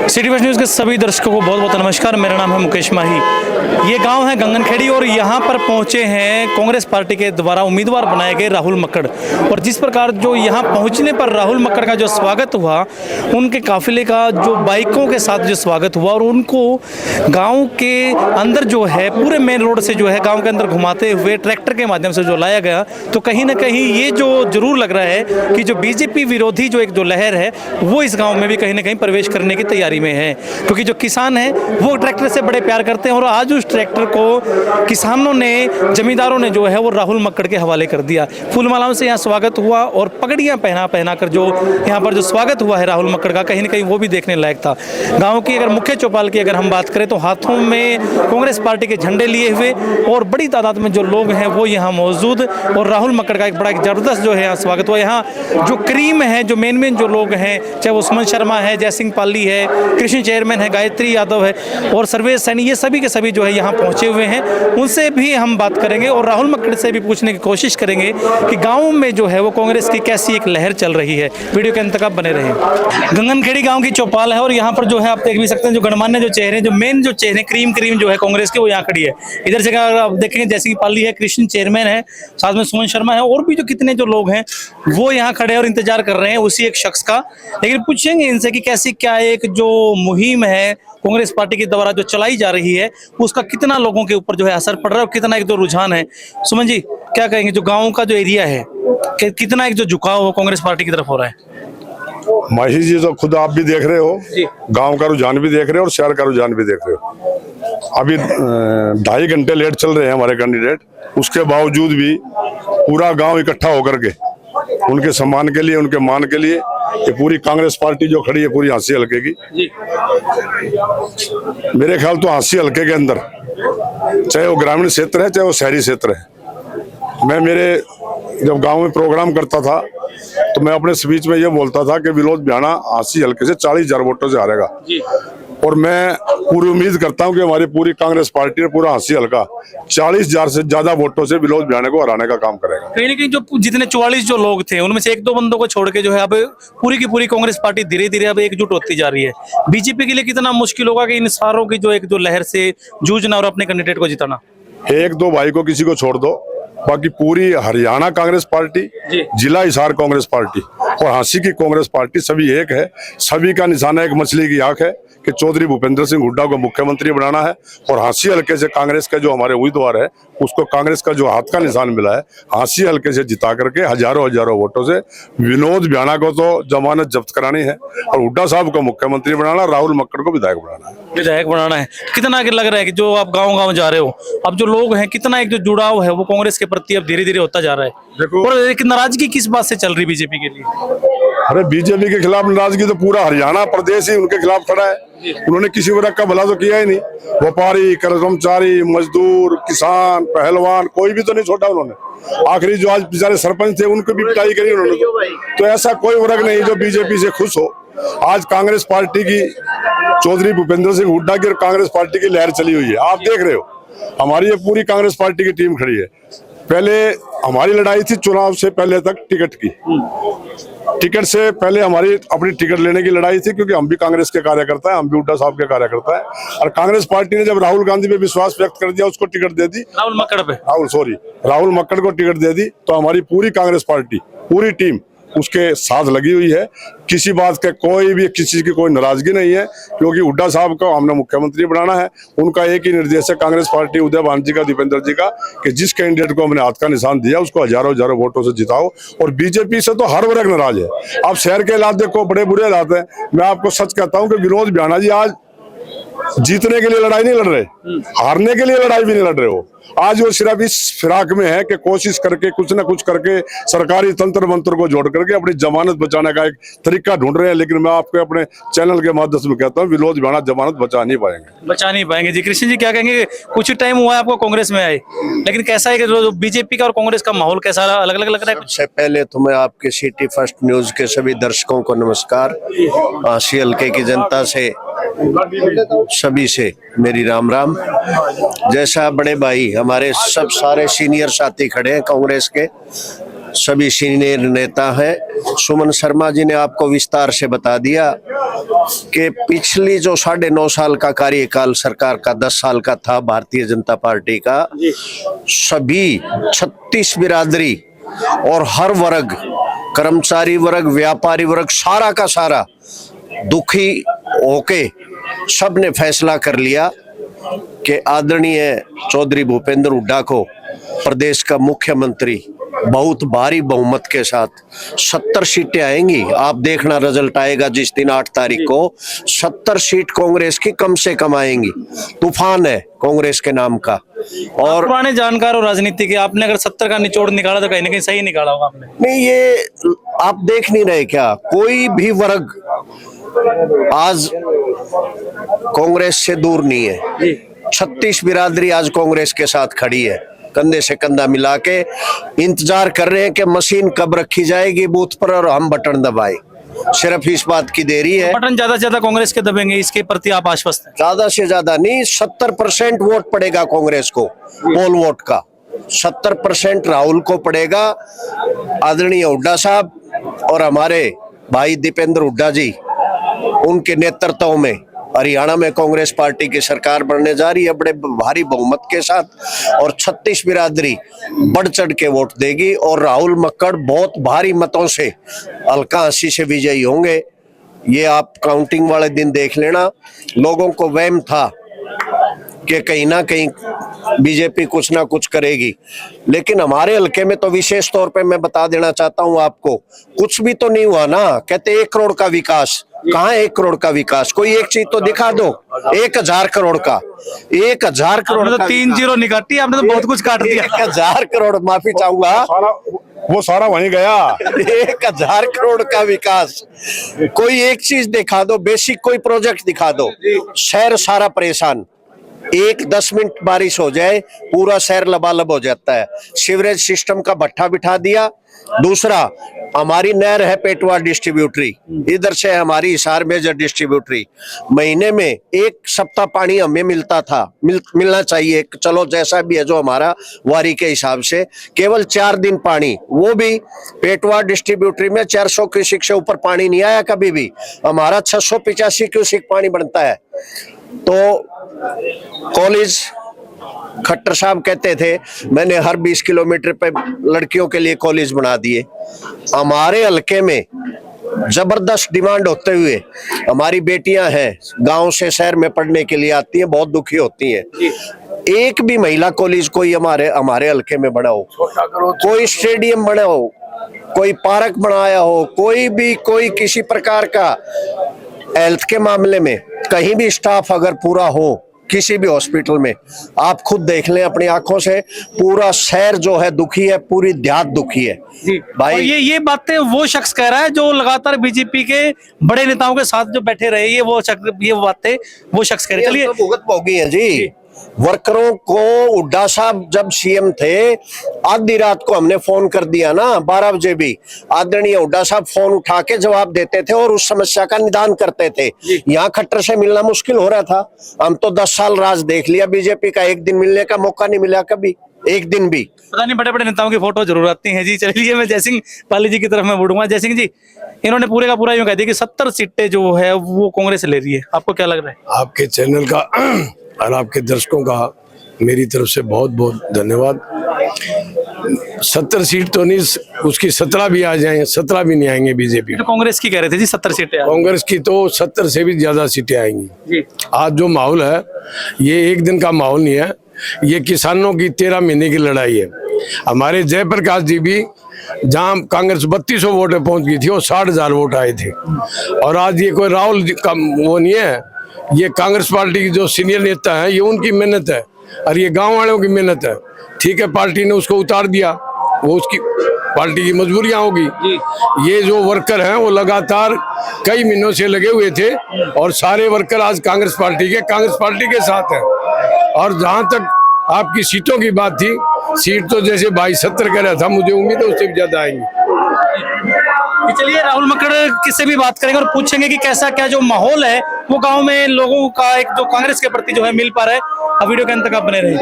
City first news के सभी दर्शकों को बहुत बहुत नमस्कार। मेरा नाम है मुकेश माही। ये गांव है गंगनखेड़ी और यहाँ पर पहुँचे हैं कांग्रेस पार्टी के द्वारा उम्मीदवार बनाए गए राहुल मक्कड़। और जिस प्रकार जो यहाँ पहुँचने पर राहुल मक्कड़ का जो स्वागत हुआ, उनके काफिले का जो बाइकों के साथ जो स्वागत हुआ और उनको गाँव के अंदर जो है पूरे मेन रोड से जो है गाँव के अंदर घुमाते हुए ट्रैक्टर के माध्यम से जो लाया गया, तो कहीं ना कहीं ये जो जरूर लग रहा है कि जो बीजेपी विरोधी जो एक जो लहर है वो इस गाँव में भी कहीं ना कहीं प्रवेश करने की तैयारी में है। क्योंकि जो किसान हैं वो ट्रैक्टर से बड़े प्यार करते हैं और आज उस ट्रैक्टर को किसानों ने, जमींदारों ने जो है वो राहुल मक्कड़ के हवाले कर दिया। फूलमालाओं से यहाँ स्वागत हुआ और पगड़ियाँ पहना कर जो यहाँ पर जो स्वागत हुआ है राहुल मक्कड़ का, कहीं ना कहीं वो भी देखने लायक था। गाँव की अगर मुख्य चौपाल की अगर हम बात करें तो हाथों में कांग्रेस पार्टी के झंडे लिए हुए और बड़ी तादाद में जो लोग हैं वो यहाँ मौजूद, और राहुल मक्कड़ का एक बड़ा जबरदस्त जो है यहाँ स्वागत हुआ। यहाँ जो क्रीम है, जो मेन जो लोग हैं, चाहे वो सुमन शर्मा है, जय सिंह पाली है, कृष्ण चेयरमैन है, गायत्री यादव है और सर्वेश सैनी, ये सभी के सभी जो है यहाँ पहुँचे हुए हैं। उनसे भी हम बात करेंगे और राहुल मक्कड़ से भी पूछने की कोशिश करेंगे कि गाँव में जो है वो कांग्रेस की कैसी एक लहर चल रही है। वीडियो के अंत तक आप बने रहें। गंगनखेड़ी गाँव की चौपाल है और यहाँ पर जो है आप देख भी सकते हैं जो गणमान्य जो चेहरे, जो मेन जो चेहरे क्रीम जो है कांग्रेस के, वो यहाँ खड़ी है। इधर से अगर आप देखेंगे जय सिंह पाली है, कृष्ण चेयरमैन है, साथ में सुमन शर्मा है और भी जो कितने जो लोग हैं वो यहाँ खड़े और इंतजार कर रहे हैं उसी एक शख्स का। लेकिन पूछेंगे इनसे कि कैसी क्या एक जो मुहिम है कांग्रेस पार्टी के द्वारा जो चलाई जा रही है उसका कितना लोगों के ऊपर जो है असर पड़ रहा है और कितना एक जो रुझान है। सुमन जी क्या कहेंगे, जो गाँव का जो एरिया है कितना एक जो झुकाव हो कांग्रेस पार्टी की तरफ हो रहा है? माही जी तो खुद आप भी देख रहे हो, गांव का रुझान भी देख रहे हो और शहर का रुझान भी देख रहे हो। अभी 2.5 घंटे लेट चल रहे हैं हमारे कैंडिडेट, उसके बावजूद भी पूरा गांव इकट्ठा होकर के उनके सम्मान के लिए, उनके मान के लिए ये पूरी कांग्रेस पार्टी जो खड़ी है पूरी हांसी हल्के की। मेरे ख्याल तो हांसी हल्के के अंदर चाहे वो ग्रामीण क्षेत्र है चाहे वो शहरी क्षेत्र है, मैं मेरे जब गांव में प्रोग्राम करता था तो मैं अपने स्पीच में ये बोलता था कि विनोद बियाणा हांसी हल्के से 40,000 वोटों से हारेगा। और मैं पूरी उम्मीद करता हूं कि हमारी पूरी कांग्रेस पार्टी और पूरा हांसी हल्का 40,000 से ज्यादा वोटों से विनोद बियाणा को हराने का काम करेगा। कहीं ना कहीं जो जितने 44 जो लोग थे उनमें से 1-2 बंदों को छोड़ के जो है अब पूरी की पूरी कांग्रेस पार्टी धीरे धीरे अब एकजुट होती जा रही है। बीजेपी के लिए कितना मुश्किल होगा कि इन सारों की जो एक जो लहर से जूझना और अपने कैंडिडेट को जिताना? 1-2 भाई को किसी को छोड़ दो, बाकी पूरी हरियाणा कांग्रेस पार्टी, जिला हिसार कांग्रेस पार्टी और हांसी की कांग्रेस पार्टी सभी एक है। सभी का निशाना एक मछली की आंख है कि चौधरी भूपेंद्र सिंह हुड्डा को मुख्यमंत्री बनाना है। और हांसी हल्के से कांग्रेस के जो हमारे उम्मीदवार है उसको कांग्रेस का जो हाथ का निशान मिला है, हांसी हल्के से जिता करके हजारों वोटों से विनोद बियाणा को तो जमानत जब्त करानी है और हुड्डा साहब को मुख्यमंत्री बनाना, राहुल मक्कड़ को विधायक बनाना है। कितना लग रहा है कि जो आप गाँव जा रहे हो, अब जो लोग हैं कितना एक जो जुड़ाव है वो कांग्रेस के प्रति अब धीरे धीरे होता जा रहा है? देखो, और एक नाराजगी किस बात से चल रही बीजेपी के लिए? अरे बीजेपी के खिलाफ नाराजगी तो पूरा हरियाणा प्रदेश ही उनके खिलाफ खड़ा है। उन्होंने किसी वर्ग का भला तो किया ही नहीं। व्यापारी, कर्मचारी, मजदूर, किसान, पहलवान, कोई भी तो नहीं छोड़ा उन्होंने। आखिरी जो आज बेचारे सरपंच थे उनको भी पिटाई करी उन्होंने। तो ऐसा कोई वर्ग नहीं जो बीजेपी से खुश हो। आज कांग्रेस पार्टी की, चौधरी भूपेंद्र सिंह हुड्डा की और कांग्रेस पार्टी की लहर चली हुई है। आप देख रहे हो हमारी ये पूरी कांग्रेस पार्टी की टीम खड़ी है। पहले हमारी लड़ाई थी चुनाव से पहले तक टिकट की, टिकट से पहले हमारी अपनी टिकट लेने की लड़ाई थी, क्योंकि हम भी कांग्रेस के कार्यकर्ता हैं, हम भी हुड्डा साहब के कार्यकर्ता हैं। और कांग्रेस पार्टी ने जब राहुल गांधी पे विश्वास व्यक्त कर दिया, उसको टिकट दे दी, राहुल मक्कड़ को टिकट दे दी, तो हमारी पूरी कांग्रेस पार्टी, पूरी टीम उसके साथ लगी हुई है। किसी बात के कोई भी किसी की कोई नाराजगी नहीं है, क्योंकि हुड्डा साहब को हमने मुख्यमंत्री बनाना है। उनका एक ही निर्देश है कांग्रेस पार्टी, उदय भान जी का, दीपेंद्र जी का, कि जिस कैंडिडेट को हमने हाथ का निशान दिया उसको हजारों वोटों से जिताओ। और बीजेपी से तो हर वर्ग नाराज है। आप शहर के हालात देखो, बड़े बुरे हालात हैं। मैं आपको सच कहता हूँ कि विनोद बियाणा जी आज जीतने के लिए लड़ाई नहीं लड़ रहे, हारने के लिए लड़ाई भी नहीं लड़ रहे हो। आज वो सिर्फ इस फिराक में है कि कोशिश करके कुछ ना कुछ करके सरकारी तंत्र मंत्र को जोड़ करके अपनी जमानत बचाने का एक तरीका ढूंढ रहे हैं। लेकिन मैं आपको अपने चैनल के माध्यम से कहता हूँ विनोद बियाणा जमानत बचा नहीं पाएंगे। जी कृष्ण जी क्या कहेंगे? कुछ टाइम हुआ है आपको कांग्रेस में आए, लेकिन कैसा है कि बीजेपी का और कांग्रेस का माहौल कैसा अलग अलग लग रहा है? सबसे पहले तो मैं आपके सिटी फर्स्ट न्यूज के सभी दर्शकों को नमस्कार। हांसी हल्के की जनता से सभी से मेरी राम। जैसा बड़े भाई हमारे सब सारे सीनियर साथी खड़े हैं कांग्रेस के, सभी सीनियर नेता हैं। सुमन शर्मा जी ने आपको विस्तार से बता दिया कि पिछली जो 9.5 साल का कार्यकाल सरकार का 10 साल का था भारतीय जनता पार्टी का, सभी 36 बिरादरी और हर वर्ग, कर्मचारी वर्ग, व्यापारी वर्ग, सारा का सारा दुखी होके सबने फैसला कर लिया कि आदरणीय चौधरी भूपेंद्र हुड्डा को प्रदेश का मुख्यमंत्री बहुत भारी बहुमत के साथ 70 सीटें आएंगी। आप देखना रिजल्ट आएगा जिस दिन 8 तारीख को, 70 सीट कांग्रेस की कम से कम आएंगी। तूफान है कांग्रेस के नाम का। और पुराने जानकार और राजनीति के, आपने अगर 70 का निचोड़ निकाला तो कहीं ना कहीं सही निकाला होगा आपने। नहीं, ये आप देख नहीं रहे क्या? कोई भी वर्ग आज कांग्रेस से दूर नहीं है। 36 बिरादरी आज कांग्रेस के साथ खड़ी है, कंधे से कंधा मिला के इंतजार कर रहे हैं कि मशीन कब रखी जाएगी बूथ पर और हम बटन दबाए। सिर्फ इस बात की देरी है। बटन ज्यादा से ज्यादा कांग्रेस के दबेंगे, इसके प्रति आप आश्वस्त हैं? ज्यादा से ज्यादा नहीं, 70% वोट पड़ेगा कांग्रेस को, पोल वोट का 70% राहुल को पड़ेगा। आदरणीय हुड्डा साहब और हमारे भाई दीपेंद्र हुड्डा जी, उनके नेतृत्व में हरियाणा में कांग्रेस पार्टी की सरकार बनने जा रही है बड़े भारी बहुमत के साथ, और 36 बिरादरी बढ़ चढ़ के वोट देगी और राहुल मक्कड़ बहुत भारी मतों से हल्का 80 से विजयी होंगे। ये आप काउंटिंग वाले दिन देख लेना। लोगों को वहम था कि कहीं ना कहीं बीजेपी कुछ ना कुछ करेगी, लेकिन हमारे हल्के में तो विशेष तौर पे मैं बता देना चाहता हूं आपको, कुछ भी तो नहीं हुआ ना। कहते 1 करोड़ का विकास, कहाँ 1 करोड़ का विकास? कोई एक चीज तो दिखा दो। 1000 करोड़ का, 1000 करोड़ तो 3 जीरो नहीं काटी आपने, तो बहुत कुछ काट दिया। 1000 करोड़, माफी चाहूंगा, वो सारा वहीं गया। 1000 करोड़ का विकास, कोई एक चीज दिखा दो, बेसिक कोई प्रोजेक्ट दिखा दो। शहर सारा परेशान, 10 मिनट बारिश हो जाए पूरा शहर लबालब हो जाता है। सीवरेज सिस्टम का भट्ठा बिठा दिया। दूसरा, हमारी नहर है पेटवा डिस्ट्रीब्यूटरी, इधर से हमारी हिसार मेजर डिस्ट्रीब्यूटरी, महीने में 1 सप्ताह पानी हमें मिलता था, मिलना चाहिए, चलो जैसा भी है जो हमारा वारी के हिसाब से, केवल 4 दिन पानी, वो भी पेटवा डिस्ट्रीब्यूटरी में 400 क्यूसिक से ऊपर पानी नहीं आया कभी भी। हमारा 685 क्यूसिक पानी बनता है। तो कॉलेज, खट्टर साहब कहते थे मैंने हर 20 किलोमीटर पे लड़कियों के लिए कॉलेज बना दिए। हमारे हल्के में जबरदस्त डिमांड होते हुए हमारी बेटियां हैं गांव से शहर में पढ़ने के लिए आती हैं, बहुत दुखी होती हैं। एक भी महिला कॉलेज कोई हमारे हल्के में बना हो, कोई स्टेडियम बना हो, कोई पार्क बनाया हो, कोई किसी प्रकार का हेल्थ के मामले में कहीं भी स्टाफ अगर पूरा हो किसी भी हॉस्पिटल में, आप खुद देख लें अपनी आंखों से, पूरा शहर जो है दुखी है, पूरी देहात दुखी है भाई। और ये बातें वो शख्स कह रहा है जो लगातार बीजेपी के बड़े नेताओं के साथ जो बैठे रहे, ये बातें वो शख्स कह रहे हैं। चलिए, तो भुगत भोगी है जी। वर्करों को हुड्डा साहब जब सीएम थे, आधी रात को हमने फोन कर दिया ना, 12 बजे भी आदरणीय हुड्डा साहब फोन उठा के जवाब देते थे और उस समस्या का निदान करते थे। यहाँ खट्टर से मिलना मुश्किल हो रहा था। हम तो 10 साल राज देख लिया बीजेपी का, एक दिन मिलने का मौका नहीं मिला कभी, एक दिन भी। पता नहीं, बड़े बड़े नेताओं की फोटो जरूर आती है जी। चलिए, मैं जयसिंह पाली जी की तरफ मैं बढ़ूंगा। जयसिंह जी, इन्होंने पूरे का पूरा यूं कह दिया कि 70 सीटें जो है वो कांग्रेस ले रही है, आपको क्या लग रहा है? आपके चैनल का और आपके दर्शकों का मेरी तरफ से बहुत बहुत धन्यवाद। 70 सीट तो नहीं, उसकी 17 भी आ जाएंगे, 17 भी नहीं आएंगे बीजेपी। तो कांग्रेस की कह रहे थे जी 70 सीटें। कांग्रेस की तो 70 से भी ज्यादा सीटें आएंगी जी। आज जो माहौल है ये एक दिन का माहौल नहीं है, ये किसानों की 13 महीने की लड़ाई है। हमारे जयप्रकाश जी भी जहाँ कांग्रेस 3200 वोट पहुंच गई थी, वो 60,000 वोट आए थे। और आज ये कोई राहुल का वो नहीं है, ये कांग्रेस पार्टी की जो सीनियर नेता है, ये उनकी मेहनत है और ये गांव वालों की मेहनत है। ठीक है, पार्टी ने उसको उतार दिया, वो उसकी पार्टी की मजबूरियां होगी। ये जो वर्कर हैं वो लगातार कई महीनों से लगे हुए थे और सारे वर्कर आज कांग्रेस पार्टी के साथ हैं। और जहां तक आपकी सीटों की बात थी, सीट तो जैसे भाई 70 कह रहा था, मुझे उम्मीद है उससे भी ज्यादा आएंगी। चलिए, राहुल मक्कड़ किससे भी बात करेंगे और पूछेंगे कि कैसा क्या जो माहौल है वो गांव में लोगों का एक जो कांग्रेस के प्रति जो है मिल पा रहा है। अब वीडियो के अंत तक आप बने रहे।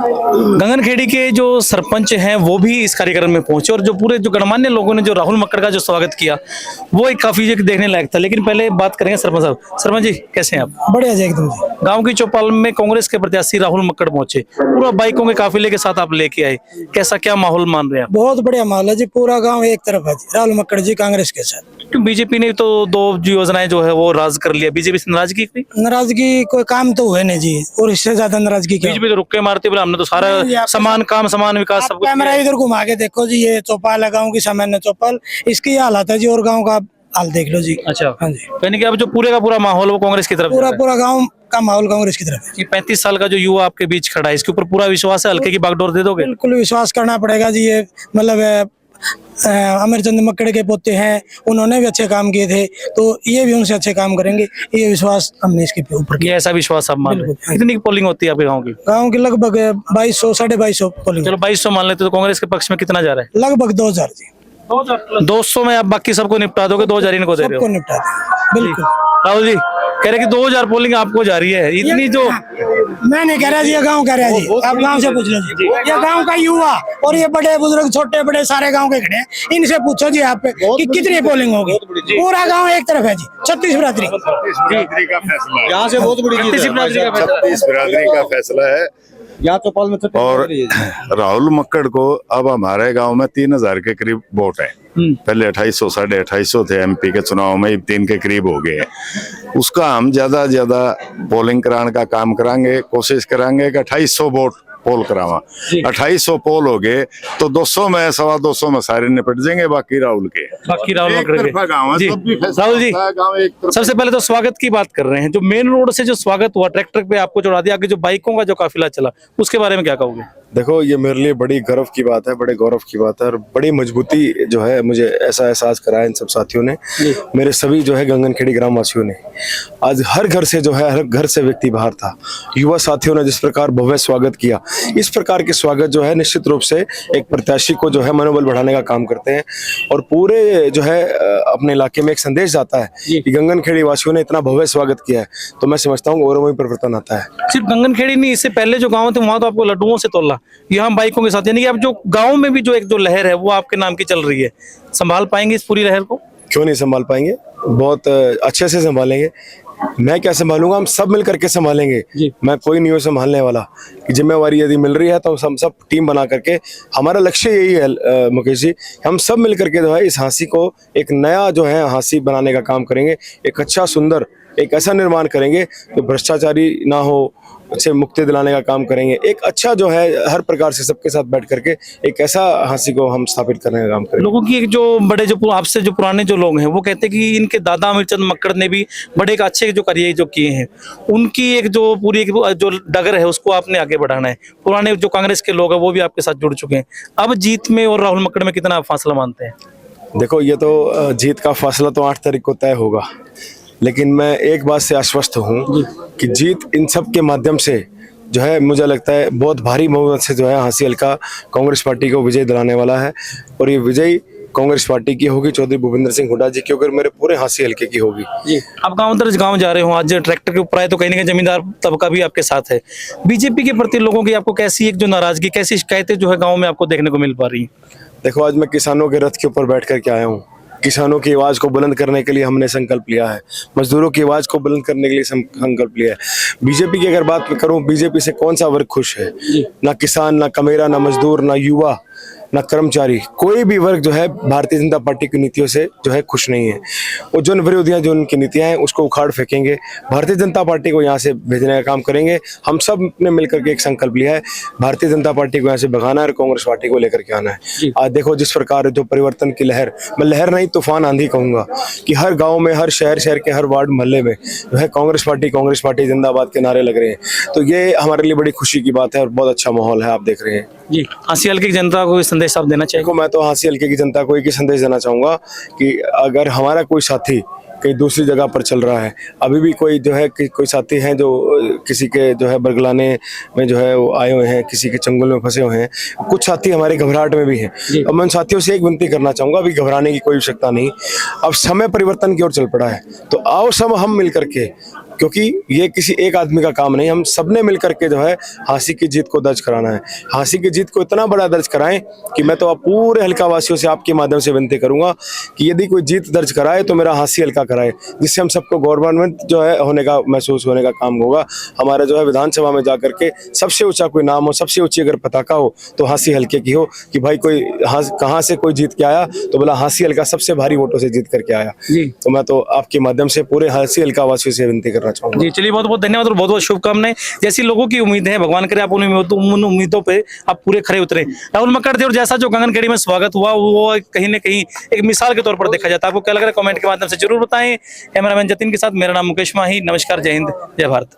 गंगनखेड़ी के जो सरपंच हैं वो भी इस कार्यक्रम में पहुंचे और जो पूरे जो गणमान्य लोगों ने जो राहुल मक्कड़ का जो स्वागत किया वो एक काफी एक देखने लायक था। लेकिन पहले बात करेंगे सरपंच साहब। सरपंच जी कैसे हैं आप? बढ़िया जी एकदम जी। गांव की चौपाल में कांग्रेस के प्रत्याशी राहुल मक्कड़ पहुंचे, पूरा बाइकों के काफिले के साथ आप लेके आए, कैसा क्या माहौल मान रहे हैं आप? बहुत बढ़िया माहौल है जी, पूरा गांव एक तरफ है जी, राहुल मक्कड़ जी कांग्रेस के साथ। क्यों बीजेपी ने तो 2 जो योजनाएं जो है वो राज कर लिया, बीजेपी से नाराजगी कोई? नाराजगी कोई काम तो हुए नहीं जी, और इससे ज्यादा नाराजगी क्या? बीजेपी तो रुक्के मारते बोला हमने तो सारा समान काम समान विकास सब कुछ कैमरा इधर घुमा के देखो जी, ये चौपाल है गाँव की सामान्य चौपाल, इसकी हालत है जी, और गाँव का हाल देख लो जी। अच्छा, हाँ जी, यानी कि अब जो पूरे का पूरा माहौल है वो कांग्रेस की तरफ जा पूरा रहा है। पूरा गाँव का माहौल कांग्रेस की तरफ है। ये 35 साल का जो युवा आपके बीच खड़ा है इसके ऊपर पूरा विश्वास है, हल्के की बागडोर दे दोगे? बिल्कुल विश्वास करना पड़ेगा जी, ये मतलब अमरचंद मक्कड़ के पोते हैं, उन्होंने भी अच्छे काम किए थे, तो ये भी उनसे अच्छे काम करेंगे, ये विश्वास हमने इसके ऊपर किया। ये ऐसा विश्वास आप मान रहे हैं? बिल्कुल। कितनी पोलिंग होती है आपके गाँव की? गाँव की लगभग 2200 2250 पोलिंग, चलो 2200 मान लेते तो कांग्रेस के पक्ष में कितना जा रहा है? लगभग 2000 जी। 200 में आप बाकी सबको निपटा दोगे, 2000 इनको दे रहे सबको हो? निपटा दें बिल्कुल। राहुल जी कह रहे कि 2000 पोलिंग आपको जा रही है, इतनी जो मैं नहीं कह रहा जी, ये गांव कह रहा है जी, आप गांव से पूछ लो जी। ये गांव का युवा और ये बड़े बुजुर्ग छोटे बड़े सारे गांव के खड़े हैं, इनसे पूछो जी आप कि कितनी पोलिंग होगी। पूरा गांव एक तरफ है जी, 36 बिरादरी। का फैसला है। यहाँ से बहुत बड़ी चीज है। 36 बिरादरी का फैसला है। यहाँ चौपाल में और राहुल मक्कड़ को अब हमारे गांव में 3000 के करीब वोट है। पहले 2800 2850 थे एमपी के चुनाव में, 3 के करीब हो गए। उसका हम ज्यादा ज्यादा पोलिंग कराने का काम कराएंगे, कोशिश कराएंगे कि 2800 वोट पोल करावा। 2800 पोल हो गए तो 200 में 225 में सारे निपट जाएंगे, बाकी राहुल के। बाकी राहुल मक्कड़ के। गाँव है, जी। तब भी फैसला राहुल जी होता है, गाँव एक तरफ। सबसे पहले तो स्वागत की बात कर रहे हैं, जो मेन रोड से जो स्वागत हुआ, ट्रैक्टर पे आपको चढ़ा दिया, आगे जो बाइकों का जो काफिला चला, उसके बारे में क्या कहोगे? देखो, ये मेरे लिए बड़ी गर्व की बात है, बड़े गौरव की बात है, और बड़ी मजबूती जो है मुझे ऐसा एहसास कराया इन सब साथियों ने, मेरे सभी जो है गंगनखेड़ी ग्राम वासियों ने। आज हर घर से जो है, हर घर से व्यक्ति बाहर था। युवा साथियों ने जिस प्रकार भव्य स्वागत किया, इस प्रकार के स्वागत जो है निश्चित रूप से एक प्रत्याशी को जो है मनोबल बढ़ाने का काम करते हैं, और पूरे जो है अपने इलाके में एक संदेश जाता है कि गंगनखेड़ी वासियों ने इतना भव्य स्वागत किया है, तो मैं समझता हूँ गौरवमय परिवर्तन आता है। सिर्फ गंगनखेड़ी नहीं, इससे पहले जो गाँव थे वहां तो आपको लड्डुओं से तोला, यहाँ बाइकों के साथ, यानी कि अब जो गांव में भी जो एक जो लहर है वो आपके नाम की चल रही है। संभाल पाएंगे इस पूरी लहर को? क्यों नहीं संभाल पाएंगे, बहुत अच्छे से संभालेंगे। मैं क्या संभालूंगा, हम सब मिल करके संभालेंगे। मैं कोई नहीं हूँ संभालने वाला, कि जिम्मेवारी यदि मिल रही है तो हम सब टीम बना करके, हमारा लक्ष्य यही है मुकेश जी, हम सब मिल करके जो है इस हाँसी को एक नया जो है हाँसी बनाने का काम करेंगे, एक अच्छा सुंदर एक ऐसा निर्माण करेंगे जो भ्रष्टाचारी ना हो, से मुक्ति दिलाने का काम करेंगे, एक अच्छा जो है हर प्रकार से सबके साथ बैठ करके एक ऐसा हाँसी को हम स्थापित करने का काम करेंगे। लोगों की एक जो बड़े जो आपसे जो पुराने जो लोग हैं वो कहते हैं कि इनके दादा अमरचंद मक्कड़ ने भी बड़े एक अच्छे जो करियर जो किए हैं, उनकी एक जो पूरी एक जो डगर है उसको आपने आगे बढ़ाना है। पुराने जो कांग्रेस के लोग हैं वो भी आपके साथ जुड़ चुके हैं, अब जीत में और राहुल मक्कड़ में कितना आप फासला मानते हैं? देखो, ये तो जीत का फासला तो 8 तारीख को तय होगा, लेकिन मैं एक बात से आश्वस्त हूँ कि जीत इन सब के माध्यम से जो है मुझे लगता है बहुत भारी बहुमत से जो है हाँसी हल्का कांग्रेस पार्टी को विजय दिलाने वाला है, और ये विजय कांग्रेस पार्टी की होगी, चौधरी भूपेंद्र सिंह हुड्डा जी की होगी, मेरे पूरे हाँसी हल्के की होगी। आप गांव जा रहे हो, आज ट्रैक्टर के ऊपर आए तो कहीं ना कहीं जमींदार तबका भी आपके साथ है। बीजेपी के प्रति लोगों की आपको कैसी एक जो नाराजगी, कैसी शिकायतें जो है गाँव में आपको देखने को मिल पा रही है? देखो, आज मैं किसानों के रथ के ऊपर बैठ करके आया हूँ। किसानों की आवाज को बुलंद करने के लिए हमने संकल्प लिया है, मजदूरों की आवाज को बुलंद करने के लिए संकल्प लिया है। बीजेपी की अगर बात करूं, बीजेपी से कौन सा वर्ग खुश है? ना किसान, ना कमेरा, ना मजदूर, ना युवा, ना कर्मचारी, कोई भी वर्ग जो है भारतीय जनता पार्टी की नीतियों से जो है खुश नहीं है। वो जन विरोधियां जो उनकी नीतियां हैं उसको उखाड़ फेंकेंगे, भारतीय जनता पार्टी को यहाँ से भेजने का काम करेंगे। हम सब ने मिलकर के एक संकल्प लिया है, भारतीय जनता पार्टी को यहाँ से भगाना है और कांग्रेस पार्टी को लेकर के आना है। आज देखो जिस प्रकार जो परिवर्तन की लहर, मैं लहर नहीं तूफान आंधी कहूंगा, कि हर गाँव में, हर शहर के हर वार्ड मोहल्ले में जो है कांग्रेस पार्टी जिंदाबाद के नारे लग रहे हैं। तो ये हमारे लिए बड़ी खुशी की बात है और बहुत अच्छा माहौल है, आप देख रहे हैं। जी, हाँसी हल्के की जनता को संदेश आप देना चाहिए? मैं तो हाँसी हल्के की जनता को एक ही संदेश देना चाहूंगा कि अगर हमारा कोई साथी कहीं दूसरी जगह पर चल रहा है, अभी भी कोई जो है कोई साथी हैं जो किसी के जो है बरगलाने में जो है वो आए हुए हैं, किसी के चंगुल में फंसे हुए हैं, कुछ साथी हमारे घबराहट में भी हैं। अब मैं उन साथियों से एक विनती करना चाहूंगा, अभी घबराने की कोई आवश्यकता नहीं, अब समय परिवर्तन की ओर चल पड़ा है, तो आओ सब हम मिल करके, क्योंकि ये किसी एक आदमी का काम नहीं, हम सबने मिलकर के जो है हाँसी की जीत को दर्ज कराना है। हाँसी की जीत को इतना बड़ा दर्ज कराएं कि मैं तो आप पूरे हल्का वासियों से आपके माध्यम से विनती करूंगा कि यदि कोई जीत दर्ज कराए तो मेरा हाँसी हल्का कराए, जिससे हम सबको गवर्नमेंट जो है होने का महसूस होने का काम होगा। हमारा जो है विधानसभा में जाकर के सबसे ऊंचा कोई नाम हो, सबसे ऊंची अगर पताका हो तो हाँसी हल्के की हो, कि भाई कोई कहाँ से कोई जीत के आया तो बोला हाँसी हल्का सबसे भारी वोटों से जीत करके आया। जी। तो मैं तो आपके माध्यम से पूरे हाँसी हल्का वासियों से विनती करना चाहूंगा। जी चलिए, बहुत बहुत धन्यवाद और बहुत बहुत शुभकामनाएं। जैसी लोगों की उम्मीद है, भगवान करे आप उन उम्मीदों पे आप पूरे खरे उतरे। राहुल मक्कड़ थे और जैसा जो गगनखेड़ी में स्वागत हुआ वो कहीं न कहीं एक मिसाल के तौर पर देखा जाता है। आपको क्या लग रहा है कमेंट के माध्यम से जरूर बताएं। कैमरामैन जतिन के साथ मेरा नाम मुकेश माही। नमस्कार, जय हिंद, जय भारत।